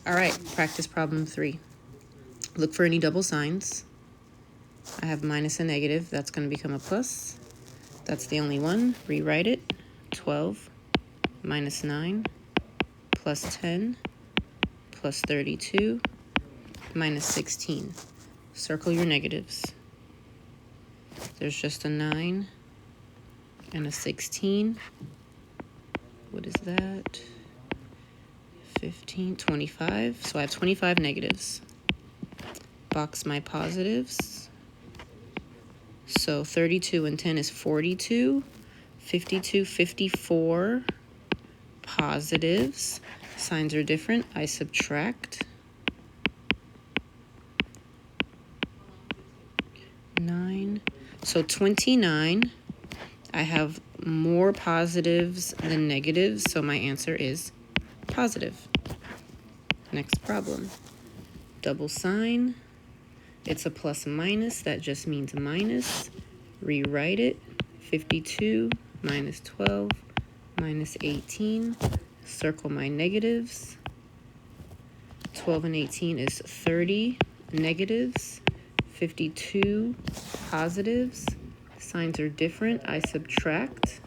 All right, practice problem 3. Look for any double signs. I have minus and negative. That's going to become a plus. That's the only one. Rewrite it. 12 minus 9 plus 10 plus 32 minus 16. Circle your negatives. There's just a 9 and a 16. What is that? 15, 25. So I have 25 negatives. Box my positives. So 32 and 10 is 42. 52, 54. Positives. Signs are different. I subtract. 9. So 29. I have more positives than negatives, so my answer is positive. Next problem. Double sign. It's a plus minus. That just means minus. Rewrite it. 52 minus 12 minus 18. Circle my negatives. 12 and 18 is 30 negatives. 52 positives. Signs are different. I subtract.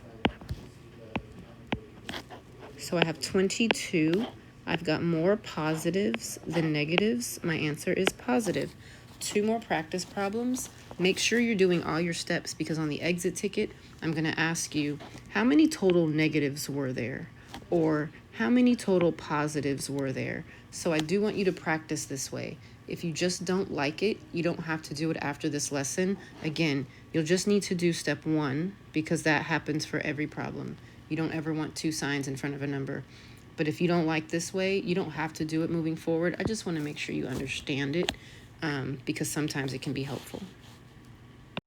So I have 22. I've got more positives than negatives. My answer is positive. 2 more practice problems. Make sure you're doing all your steps because on the exit ticket, I'm going to ask you, how many total negatives were there? Or how many total positives were there? So I do want you to practice this way. If you just don't like it, you don't have to do it after this lesson. Again, you'll just need to do step 1 because that happens for every problem. You don't ever want 2 signs in front of a number. But if you don't like this way, you don't have to do it moving forward. I just want to make sure you understand it because sometimes it can be helpful.